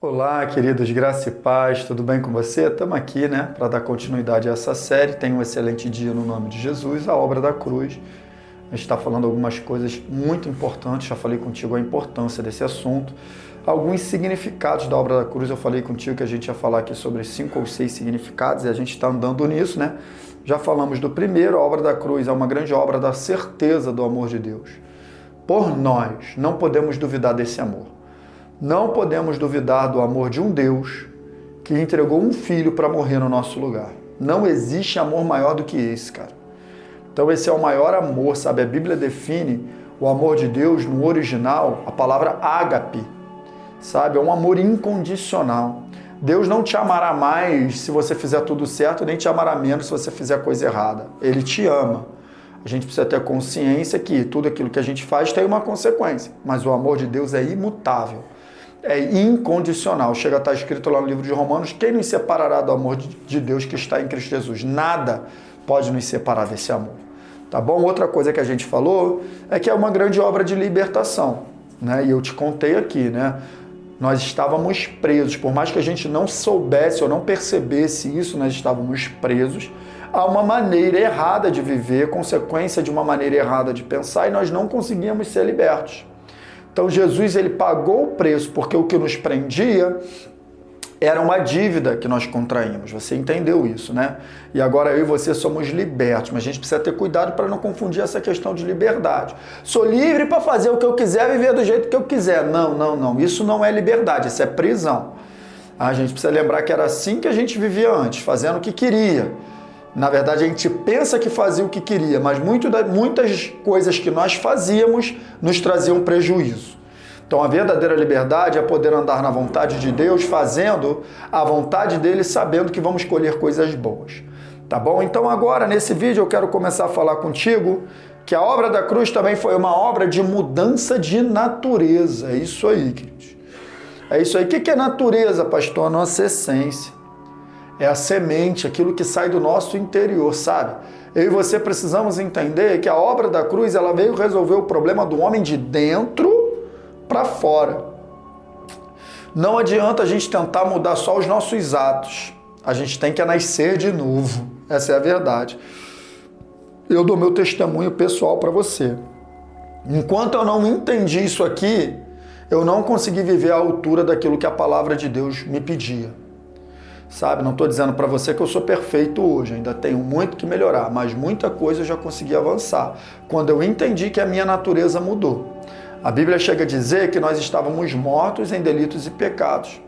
Olá, queridos, graça e paz, tudo bem com você? Estamos aqui, para dar continuidade a essa série. Tenha um excelente dia no nome de Jesus, a obra da cruz. A gente está falando algumas coisas muito importantes, já falei contigo a importância desse assunto. Alguns significados da obra da cruz, eu falei contigo que a gente ia falar aqui sobre 5 ou 6 significados e a gente está andando nisso, Já falamos do primeiro, a obra da cruz é uma grande obra da certeza do amor de Deus. Por nós, não podemos duvidar desse amor. Não podemos duvidar do amor de um Deus que entregou um filho para morrer no nosso lugar. Não existe amor maior do que esse, cara. Então esse é o maior amor, sabe? A Bíblia define o amor de Deus no original, a palavra ágape, sabe? É um amor incondicional. Deus não te amará mais se você fizer tudo certo, nem te amará menos se você fizer coisa errada. Ele te ama. A gente precisa ter consciência que tudo aquilo que a gente faz tem uma consequência, mas o amor de Deus é imutável. É incondicional. Chega a estar escrito lá no livro de Romanos, quem nos separará do amor de Deus que está em Cristo Jesus? Nada pode nos separar desse amor. Tá bom? Outra coisa que a gente falou é que é uma grande obra de libertação, E eu te contei aqui, Nós estávamos presos, por mais que a gente não soubesse ou não percebesse isso, nós estávamos presos a uma maneira errada de viver, consequência de uma maneira errada de pensar, e nós não conseguíamos ser libertos. Então Jesus, ele pagou o preço, porque o que nos prendia era uma dívida que nós contraímos. Você entendeu isso, E agora eu e você somos libertos, mas a gente precisa ter cuidado para não confundir essa questão de liberdade. Sou livre para fazer o que eu quiser, viver do jeito que eu quiser. Não. Isso não é liberdade, isso é prisão. A gente precisa lembrar que era assim que a gente vivia antes, fazendo o que queria. Na verdade, a gente pensa que fazia o que queria, mas muitas coisas que nós fazíamos nos traziam prejuízo. Então, a verdadeira liberdade é poder andar na vontade de Deus, fazendo a vontade dele, sabendo que vamos colher coisas boas. Tá bom? Então, agora, nesse vídeo, eu quero começar a falar contigo que a obra da cruz também foi uma obra de mudança de natureza. É isso aí, queridos. É isso aí. O que é natureza, pastor? Nossa essência. É a semente, aquilo que sai do nosso interior, sabe? Eu e você precisamos entender que a obra da cruz, ela veio resolver o problema do homem de dentro para fora. Não adianta a gente tentar mudar só os nossos atos. A gente tem que nascer de novo. Essa é a verdade. Eu dou meu testemunho pessoal para você. Enquanto eu não entendi isso aqui, eu não consegui viver à altura daquilo que a palavra de Deus me pedia. Sabe, não estou dizendo para você que eu sou perfeito hoje, ainda tenho muito que melhorar, mas muita coisa eu já consegui avançar, quando eu entendi que a minha natureza mudou. A Bíblia chega a dizer que nós estávamos mortos em delitos e pecados.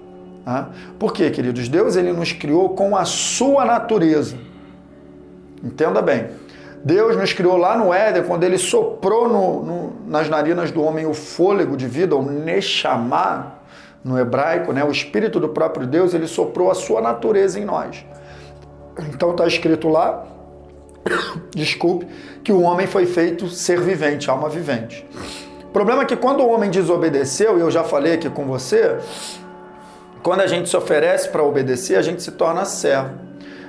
Por quê, queridos? Deus, ele nos criou com a sua natureza. Entenda bem. Deus nos criou lá no Éden, quando ele soprou nas narinas do homem o fôlego de vida, o Neshama, no hebraico, o Espírito do próprio Deus, ele soprou a sua natureza em nós. Então está escrito lá, que o homem foi feito ser vivente, alma vivente. O problema é que quando o homem desobedeceu, e eu já falei aqui com você, quando a gente se oferece para obedecer, a gente se torna servo.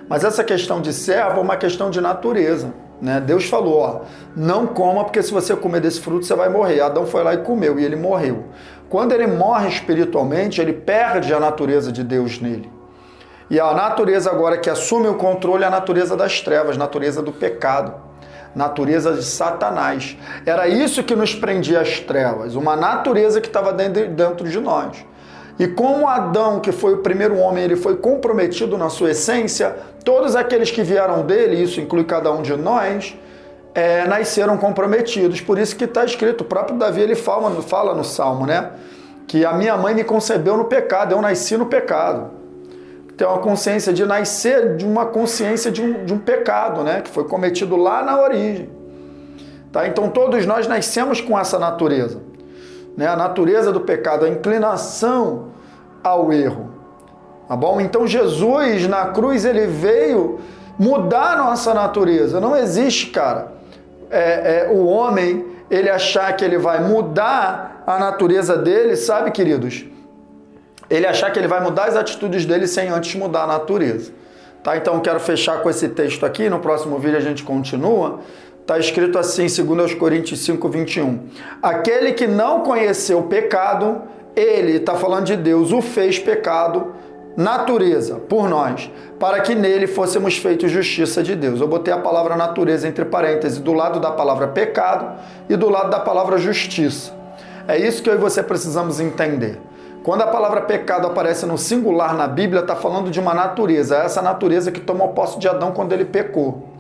Mas essa questão de servo é uma questão de natureza. Deus falou, não coma, porque se você comer desse fruto, você vai morrer. Adão foi lá e comeu, e ele morreu. Quando ele morre espiritualmente, ele perde a natureza de Deus nele. E a natureza agora que assume o controle é a natureza das trevas, natureza do pecado, natureza de Satanás. Era isso que nos prendia às trevas, uma natureza que estava dentro de nós. E como Adão, que foi o primeiro homem, ele foi comprometido na sua essência, todos aqueles que vieram dele, isso inclui cada um de nós, nasceram comprometidos. Por isso que está escrito, o próprio Davi ele fala no Salmo, que a minha mãe me concebeu no pecado, eu nasci no pecado. Tem uma consciência de nascer de uma consciência de um pecado, que foi cometido lá na origem. Tá? Então todos nós nascemos com essa natureza. A natureza do pecado, a inclinação ao erro. Tá bom? Então Jesus na cruz ele veio mudar a nossa natureza. Não existe, cara, o homem ele achar que ele vai mudar a natureza dele, sabe, queridos? Ele achar que ele vai mudar as atitudes dele sem antes mudar a natureza. Tá? Então eu quero fechar com esse texto aqui, no próximo vídeo a gente continua. Está escrito assim, 2 Coríntios 5, 21. Aquele que não conheceu o pecado, ele, está falando de Deus, o fez pecado, natureza, por nós, para que nele fôssemos feitos justiça de Deus. Eu botei a palavra natureza entre parênteses, do lado da palavra pecado e do lado da palavra justiça. É isso que eu e você precisamos entender. Quando a palavra pecado aparece no singular na Bíblia, está falando de uma natureza, essa natureza que tomou posse de Adão quando ele pecou.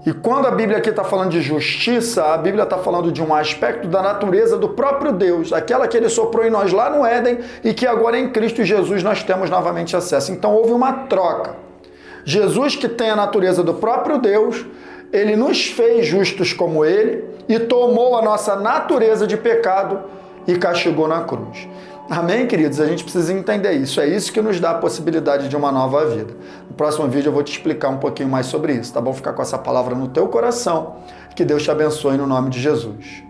E quando a Bíblia aqui está falando de justiça, a Bíblia está falando de um aspecto da natureza do próprio Deus, aquela que ele soprou em nós lá no Éden e que agora em Cristo Jesus nós temos novamente acesso. Então houve uma troca. Jesus, que tem a natureza do próprio Deus, ele nos fez justos como ele e tomou a nossa natureza de pecado e castigou na cruz. Amém, queridos? A gente precisa entender isso. É isso que nos dá a possibilidade de uma nova vida. No próximo vídeo eu vou te explicar um pouquinho mais sobre isso, tá bom? Ficar com essa palavra no teu coração. Que Deus te abençoe no nome de Jesus.